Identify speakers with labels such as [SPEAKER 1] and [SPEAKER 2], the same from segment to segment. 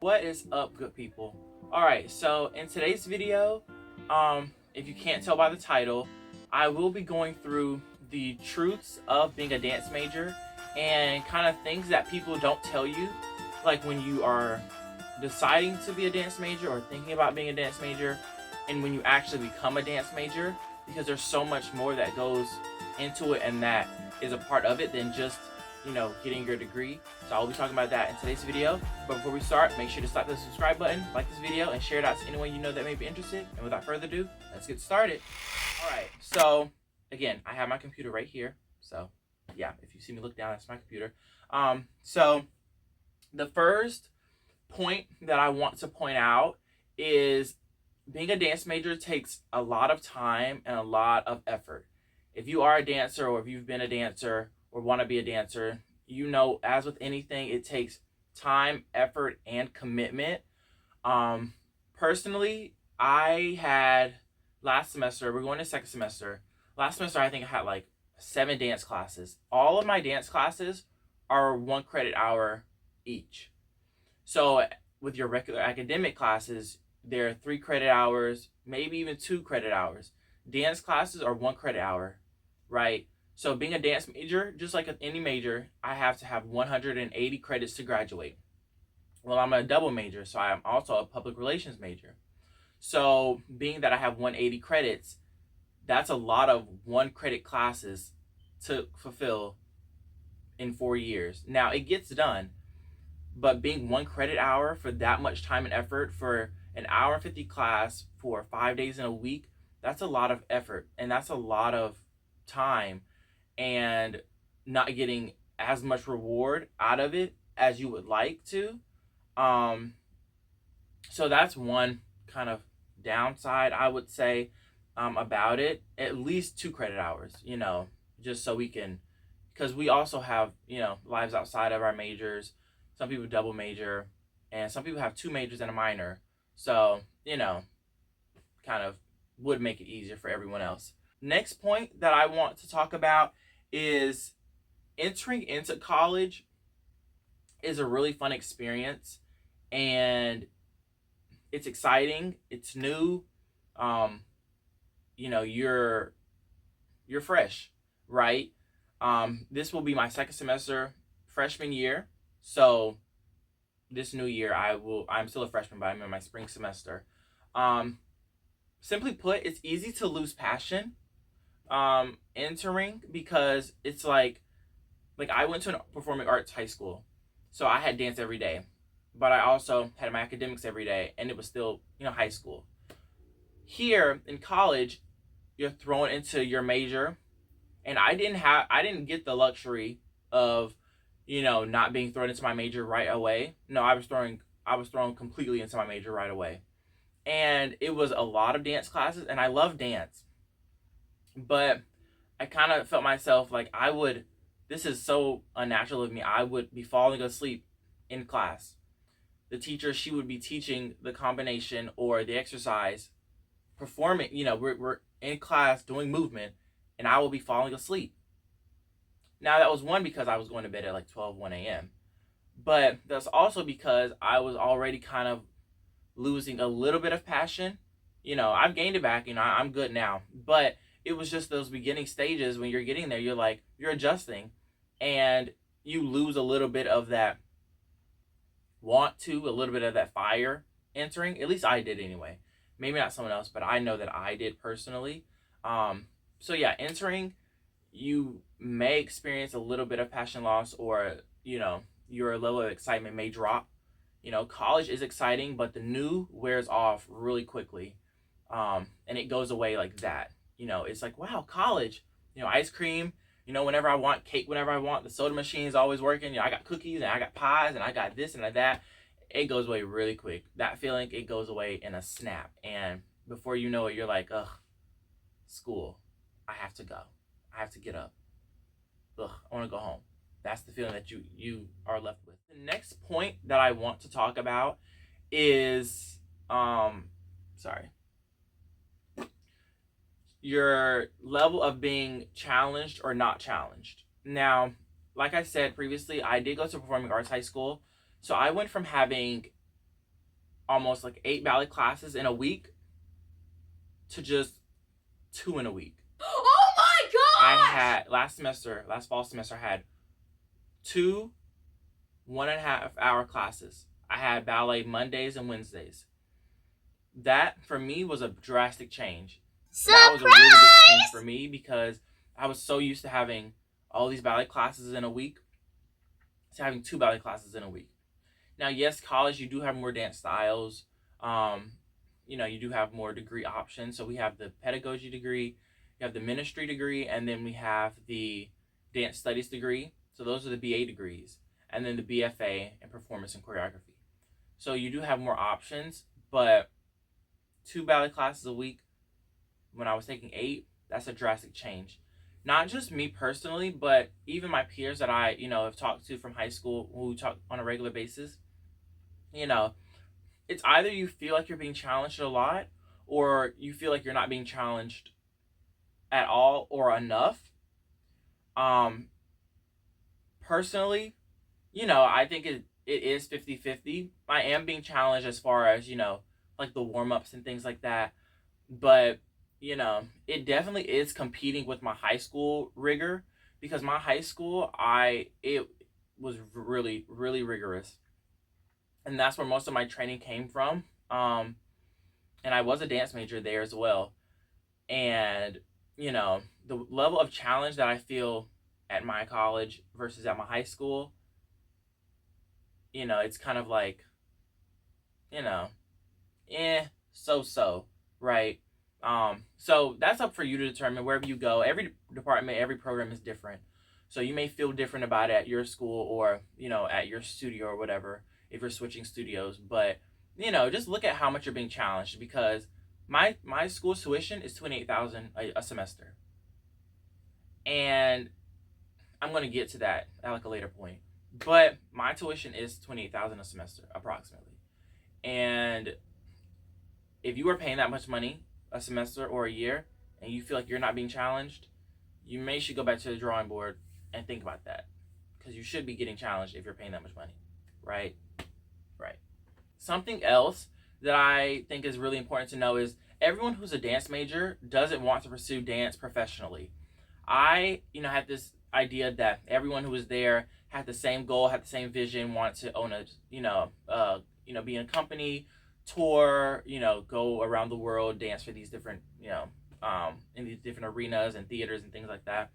[SPEAKER 1] What is up, good people? Alright, so in today's video, if you can't tell by the title, I will be going through the truths of being a dance major and kind of things that people don't tell you, like when you are deciding to be a dance major or thinking about being a dance major, and when you actually become a dance major, because there's so much more that goes into it and that is a part of it than just getting your degree. So I'll be talking about that in today's video. But before we start, make sure to slap the subscribe button, like this video, and share it out to anyone you know that may be interested. And without further ado, let's get started. Alright, so again, I have my computer right here. So yeah, if you see me look down, that's my computer. So the first point that I want to point out is being a dance major takes a lot of time and a lot of effort. If you are a dancer, or if you've been a dancer or want to be a dancer, as with anything, it takes time, effort, and commitment. Personally, I had last semester, we're going to second semester. Last semester, I think I had like 7 dance classes. All of my dance classes are 1 credit hour each. So with your regular academic classes, they're 3 credit hours, maybe even 2 credit hours. Dance classes are 1 credit hour, right? So being a dance major, just like any major, I have to have 180 credits to graduate. Well, I'm a double major, so I'm also a public relations major. So being that I have 180 credits, that's a lot of 1 credit classes to fulfill in 4 years. Now, it gets done, but being 1 credit hour for that much time and effort for an hour and 50 class for 5 days in a week, that's a lot of effort, and that's a lot of time, and not getting as much reward out of it as you would like to. So that's one kind of downside, I would say, about it. At least 2 credit hours, just so we can, because we also have, lives outside of our majors. Some people double major, and some people have 2 majors and a minor. So, kind of would make it easier for everyone else. Next point that I want to talk about is entering into college is a really fun experience, and it's exciting, it's new. You're fresh, right? This will be my second semester, freshman year. So this new year, I'm still a freshman, but I'm in my spring semester. Simply put, it's easy to lose passion entering, because it's like I went to a performing arts high school, so I had dance every day, but I also had my academics every day, and it was still high school. Here in college, you're thrown into your major, and I didn't get the luxury of not being thrown into my major right away. No, I was thrown completely into my major right away, and it was a lot of dance classes, and I love dance. But I kind of felt myself like this is so unnatural of me. I would be falling asleep in class. The teacher, she would be teaching the combination or the exercise, performing, we're in class doing movement, and I will be falling asleep. Now, that was one because I was going to bed at like 1 a.m. But that's also because I was already kind of losing a little bit of passion. I've gained it back, I'm good now. But it was just those beginning stages when you're getting there, you're adjusting, and you lose a little bit of that a little bit of that fire entering. At least I did anyway. Maybe not someone else, but I know that I did personally. So yeah, entering, you may experience a little bit of passion loss, or your level of excitement may drop. College is exciting, but the new wears off really quickly, and it goes away like that. It's like, wow, college, ice cream, whenever I want, cake whenever I want, the soda machine is always working, I got cookies, and I got pies, and I got this and that. It goes away really quick. That feeling, it goes away in a snap, and before you know it, you're like, ugh, school, I have to go, I have to get up, ugh, I want to go home. That's the feeling that you are left with. The next point that I want to talk about is your level of being challenged or not challenged. Now, like I said previously, I did go to performing arts high school, so I went from having almost like 8 ballet classes in a week to just 2 in a week.
[SPEAKER 2] Oh my gosh!
[SPEAKER 1] I had last fall semester, I had 2 1.5-hour classes. I had ballet Mondays and Wednesdays. That for me was a drastic change.
[SPEAKER 2] Surprise!
[SPEAKER 1] That was a really big change for me because I was so used to having all these ballet classes in a week to having 2 ballet classes in a week. Now, yes, college, you do have more dance styles. You do have more degree options. So we have the pedagogy degree, you have the ministry degree, and then we have the dance studies degree. So those are the BA degrees, and then the BFA in performance and choreography. So you do have more options, but 2 ballet classes a week when I was taking 8, that's a drastic change. Not just me personally, but even my peers that I, have talked to from high school who talk on a regular basis. It's either you feel like you're being challenged a lot, or you feel like you're not being challenged at all or enough. Personally, I think it is 50-50. I am being challenged as far as, like the warm-ups and things like that. But, it definitely is competing with my high school rigor, because my high school, it was really, really rigorous. And that's where most of my training came from. And I was a dance major there as well. And, the level of challenge that I feel at my college versus at my high school, it's kind of like, so, right? So that's up for you to determine wherever you go. Every department, every program is different. So you may feel different about it at your school or, at your studio or whatever, if you're switching studios. But, just look at how much you're being challenged, because my school tuition is $28,000 a semester. And I'm going to get to that at like a later point. But my tuition is $28,000 a semester, approximately. And if you are paying that much money a semester or a year, and you feel like you're not being challenged, you should go back to the drawing board and think about that, because you should be getting challenged if you're paying that much money, right? Something else that I think is really important to know is everyone who's a dance major doesn't want to pursue dance professionally. I, had this idea that everyone who was there had the same goal, had the same vision, wanted to own a, be in a company, tour, go around the world, dance for these different, in these different arenas and theaters and things like that.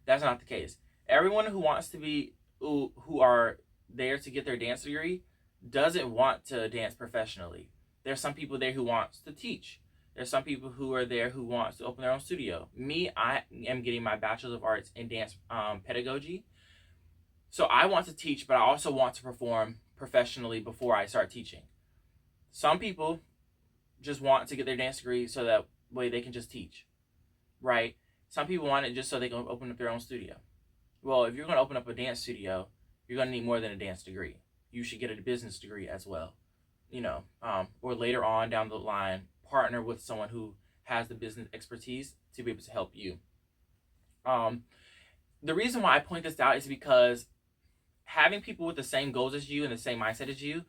[SPEAKER 1] That's not the case. Everyone who wants to be, who are there to get their dance degree, doesn't want to dance professionally. There's some people there who wants to teach. There's some people who are there who wants to open their own studio. Me, I am getting my Bachelor's of Arts in dance pedagogy. So I want to teach, but I also want to perform professionally before I start teaching. Some people just want to get their dance degree so that way they can just teach, right? Some people want it just so they can open up their own studio. Well, if you're going to open up a dance studio, you're going to need more than a dance degree. You should get a business degree as well, or later on down the line, partner with someone who has the business expertise to be able to help you. The reason why I point this out is because having people with the same goals as you and the same mindset as you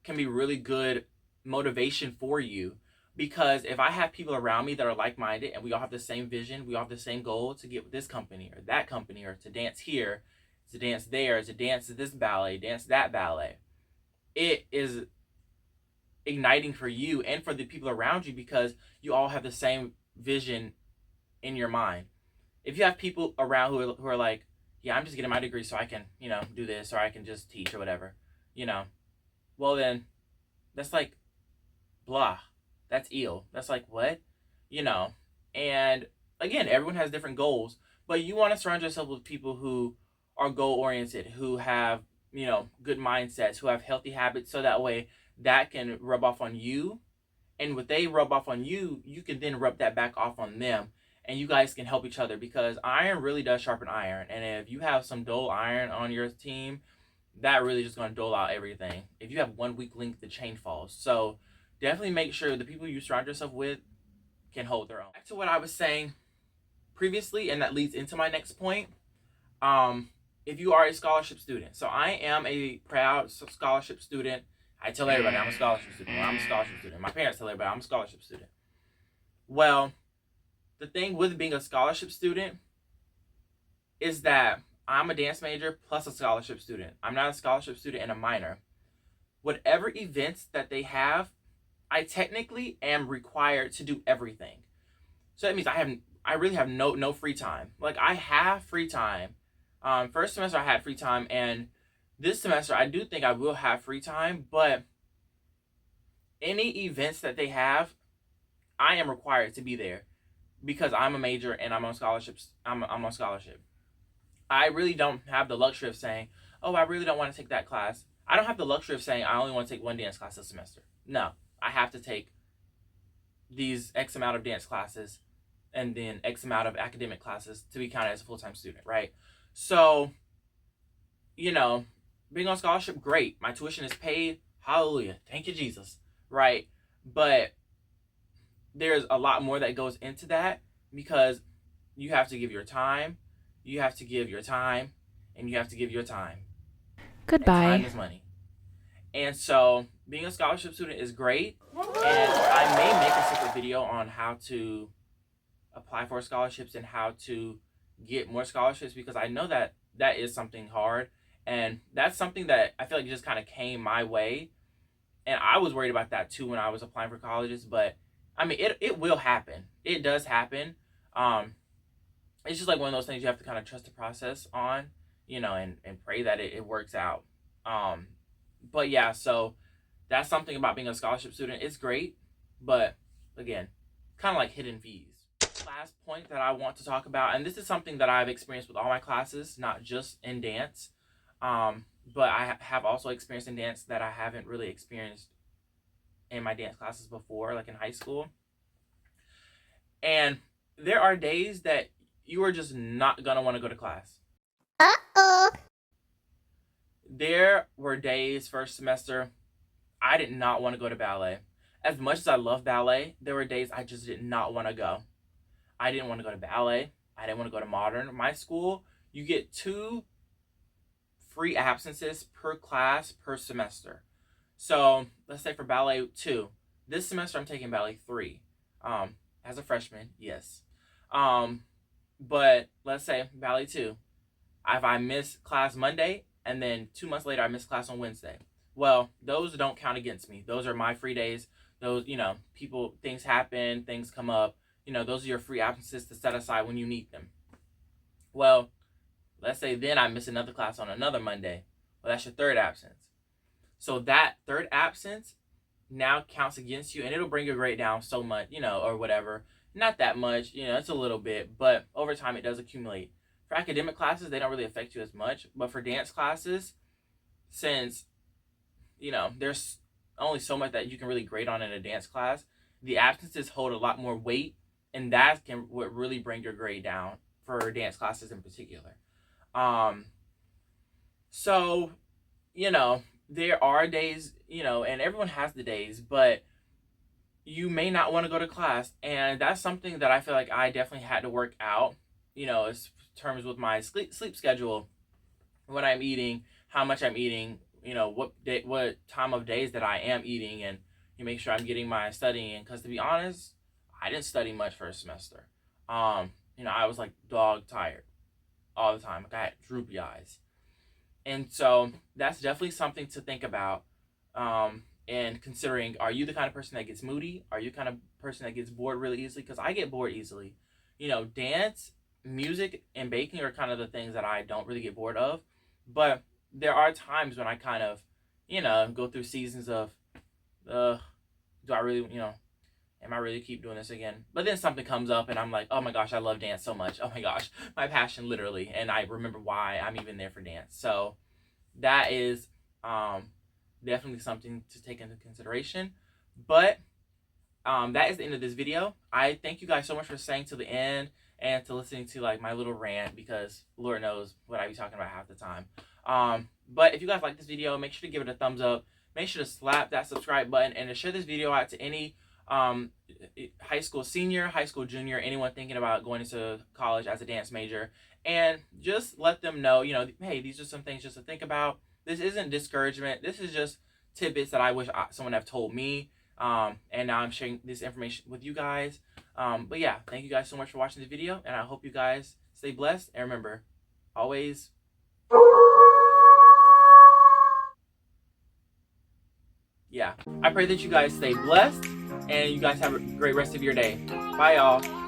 [SPEAKER 1] can be really good motivation for you. Because if I have people around me that are like-minded and we all have the same vision, we all have the same goal to get with this company or that company, or to dance here, to dance there, to dance this ballet, dance that ballet, it is igniting for you and for the people around you, because you all have the same vision in your mind. If you have people around who are like, yeah, I'm just getting my degree so I can, do this, or I can just teach or whatever, well then, that's like, blah. That's eel. That's like, what? And again, everyone has different goals, but you want to surround yourself with people who are goal-oriented, who have, good mindsets, who have healthy habits, so that way that can rub off on you. And what they rub off on you, you can then rub that back off on them. And you guys can help each other, because iron really does sharpen iron. And if you have some dull iron on your team, that really just going to dole out everything. If you have one weak link, the chain falls. So definitely make sure the people you surround yourself with can hold their own. Back to what I was saying previously, and that leads into my next point. If you are a scholarship student. So I am a proud scholarship student. I tell everybody I'm a scholarship student. Well, I'm a scholarship student. My parents tell everybody I'm a scholarship student. Well, the thing with being a scholarship student is that I'm a dance major plus a scholarship student. I'm not a scholarship student and a minor. Whatever events that they have, I technically am required to do everything. So that means I really have no free time. Like, I have free time. First semester I had free time, and this semester I do think I will have free time, but any events that they have, I am required to be there because I'm a major and I'm on scholarships. I'm on scholarship. I really don't have the luxury of saying, oh, I really don't want to take that class. I don't have the luxury of saying I only want to take one dance class this semester. No, I have to take these X amount of dance classes and then X amount of academic classes to be counted as a full-time student, right? So, being on scholarship, great. My tuition is paid. Hallelujah. Thank you, Jesus. Right? But there's a lot more that goes into that because you have to give your time, you have to give your time, and you have to give your time.
[SPEAKER 2] Goodbye.
[SPEAKER 1] And time is money. And so being a scholarship student is great. And I may make a separate video on how to apply for scholarships and how to get more scholarships because I know that that is something hard. And that's something that I feel like just kind of came my way. And I was worried about that too when I was applying for colleges. But I mean, it will happen. It does happen. It's just like one of those things you have to kind of trust the process on, and pray that it works out. But yeah, so that's something about being a scholarship student. It's great, but again, kind of like hidden fees. Last point that I want to talk about, and this is something that I've experienced with all my classes, not just in dance, but I have also experienced in dance that I haven't really experienced in my dance classes before, like in high school. And there are days that you are just not gonna want to go to class. There were days first semester I did not want to go to ballet. As much as I love ballet, there were days I just did not want to go. I didn't want to go to ballet. I didn't want to go to modern. My school, you get 2 free absences per class per semester. So let's say for ballet 2. This semester I'm taking ballet 3. As a freshman, yes. But let's say ballet 2. If I miss class Monday and then 2 months later I miss class on Wednesday, well, those don't count against me. Those are my free days. Those, things happen, things come up. Those are your free absences to set aside when you need them. Well, let's say then I miss another class on another Monday. Well, that's your 3rd absence. So that 3rd absence now counts against you, and it'll bring your grade down so much, or whatever. Not that much, it's a little bit, but over time it does accumulate. For academic classes, they don't really affect you as much, but for dance classes, since, there's only so much that you can really grade on in a dance class, the absences hold a lot more weight, and that can what really bring your grade down for dance classes in particular. So, there are days, and everyone has the days, but you may not want to go to class. And that's something that I feel like I definitely had to work out, as terms with my sleep schedule, what I'm eating, how much I'm eating, what time of days that I am eating, and you make sure I'm getting my studying in. Because to be honest, I didn't study much first semester. I was like dog tired all the time. Like I had droopy eyes. And so that's definitely something to think about. And considering, are you the kind of person that gets moody? Are you the kind of person that gets bored really easily? Because I get bored easily. Dance, music, and baking are kind of the things that I don't really get bored of. But there are times when I kind of, go through seasons of, do I really, am I really keep doing this again? But then something comes up and I'm like, oh my gosh, I love dance so much. Oh my gosh, my passion literally. And I remember why I'm even there for dance. So that is definitely something to take into consideration. But that is the end of this video. I thank you guys so much for staying to the end and to listening to like my little rant, because Lord knows what I be talking about half the time. But if you guys like this video, make sure to give it a thumbs up. Make sure to slap that subscribe button and to share this video out to any high school senior, high school junior, anyone thinking about going into college as a dance major, and just let them know, hey, these are some things just to think about. This isn't discouragement. This is just tidbits that I wish someone have told me. And now I'm sharing this information with you guys. But yeah, thank you guys so much for watching the video, and I hope you guys stay blessed. And remember, always, yeah, I pray that you guys stay blessed and you guys have a great rest of your day. Bye, y'all.